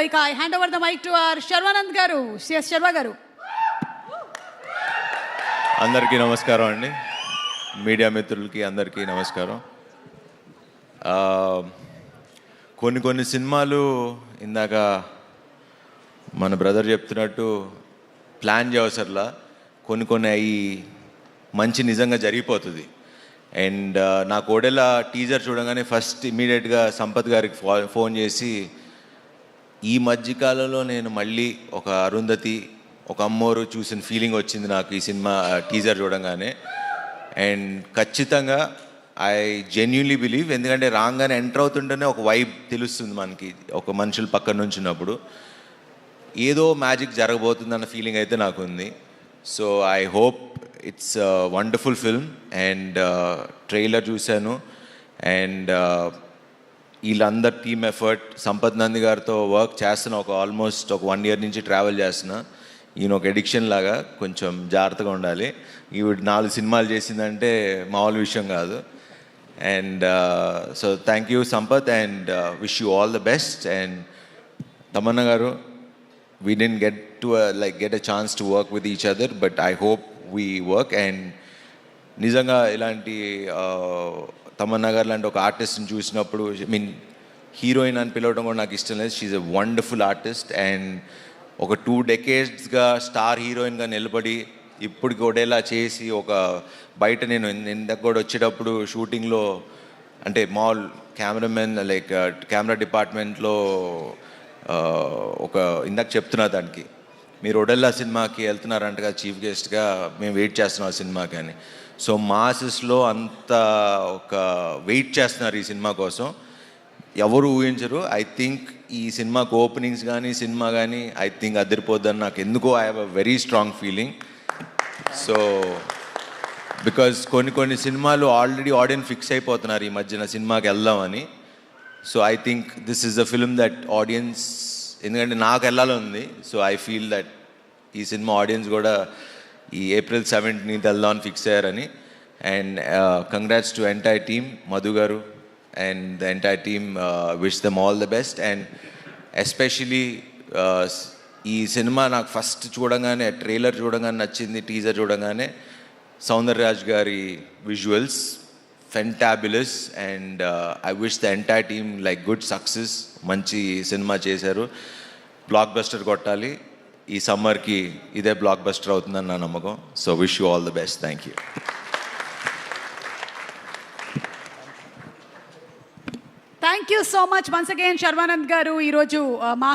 ఇక I hand over the mike to our Sharwanand garu, సిఎస్ శర్వా గారు. అందరికీ నమస్కారం అండి, మీడియా మిత్రులకి అందరికీ నమస్కారం. కొన్ని సినిమాలు ఇందాక మన బ్రదర్ చెప్తున్నట్టు ప్లాన్ చేయవసరలా, కొన్ని అవి మంచి నిజంగా జరిగిపోతుంది. అండ్ నా కోడెల టీజర్ చూడగానే ఫస్ట్ ఇమీడియట్గా సంపత్ గారికి ఫోన్ చేసి, ఈ మధ్యకాలంలో నేను మళ్ళీ ఒక అరుంధతి, ఒక అమ్మోరు చూసిన ఫీలింగ్ వచ్చింది నాకు ఈ సినిమా టీజర్ చూడగానే. అండ్ ఖచ్చితంగా ఐ జెన్యున్లీ బిలీవ్, ఎందుకంటే రాగానే ఎంటర్ అవుతుంటేనే ఒక వైబ్ తెలుస్తుంది మనకి, ఒక మనుషులు పక్కన నుంచున్నప్పుడు ఏదో మ్యాజిక్ జరగబోతుందన్న ఫీలింగ్ అయితే నాకు ఉంది. So I hope it's wonderful film. And trailer చూశాను, అండ్ వీళ్ళందరు టీమ్ ఎఫర్ట్, సంపత్ నంది గారితో వర్క్ చేస్తున్నా, ఆల్మోస్ట్ ఒక 1 year నుంచి ట్రావెల్ చేస్తున్నా. ఈయన ఒక ఎడిక్షన్ లాగా, కొంచెం జాగ్రత్తగా ఉండాలి. ఈవిడ 4 సినిమాలు చేసిందంటే మామూలు విషయం కాదు. And so thank you Sampath, and wish you all the best. And Tamannaah గారు, we didn't get a chance to work with each other, but I hope we work. And నిజంగా ఇలాంటి తమన్నా గారు లాంటి ఒక ఆర్టిస్ట్ని చూసినప్పుడు, హీరోయిన్ అని పిలవడం కూడా నాకు ఇష్టం లేదు. She's a wonderful artist. And ఒక 2 decades స్టార్ హీరోయిన్గా నిలబడి ఇప్పుడు కూడా చేసి, ఒక బయట నేను ఇందాక కూడా వచ్చేటప్పుడు షూటింగ్లో, అంటే మాల్ కెమెరామెన్ లైక్ కెమెరా డిపార్ట్మెంట్లో ఒక ఇందాక చెప్తున్నా దానికి, మీరు ఒడెల్లా సినిమాకి వెళ్తున్నారంటగా చీఫ్ గెస్ట్గా, మేము వెయిట్ చేస్తున్నాం ఆ సినిమాకి అని. సో మాసెస్లో అంత ఒక వెయిట్ చేస్తున్నారు ఈ సినిమా కోసం, ఎవరు ఊహించరు. ఐ థింక్ ఈ సినిమాకు ఓపెనింగ్స్ కానీ సినిమా కానీ ఐ థింక్ అదిరిపోద్దని నాకు ఎందుకో I have a very strong feeling. So because కొన్ని సినిమాలు ఆల్రెడీ ఆడియన్స్ ఫిక్స్ అయిపోతున్నారు ఈ మధ్యన సినిమాకి వెళ్దామని. So I think this is the film that audience, ఎందుకంటే నాకు వెళ్ళాలని ఉంది. సో ఐ ఫీల్ దట్ ఈ సినిమా ఆడియన్స్ కూడా ఈ April 17th వెళ్దామని ఫిక్స్ అయ్యారని. And congrats to entire team, Madhu గారు and the entire team, wish them all the best. And especially ఈ సినిమా నాకు ఫస్ట్ చూడగానే, ట్రైలర్ చూడగానే నచ్చింది, టీజర్ చూడగానే సౌందర్యరాజ్ గారి visuals fantabulous. And I wish the entire team like good success. మంచి cinema చేశారు, బ్లాక్ బస్టర్ కొట్టాలి. ఈ సమ్మర్కి ఇదే బ్లాక్ బస్టర్ అవుతుందని నా నమ్మకం. So wish you all the best. Thank you. Thank you so much once again Sharwanand గారు. ఈరోజు మా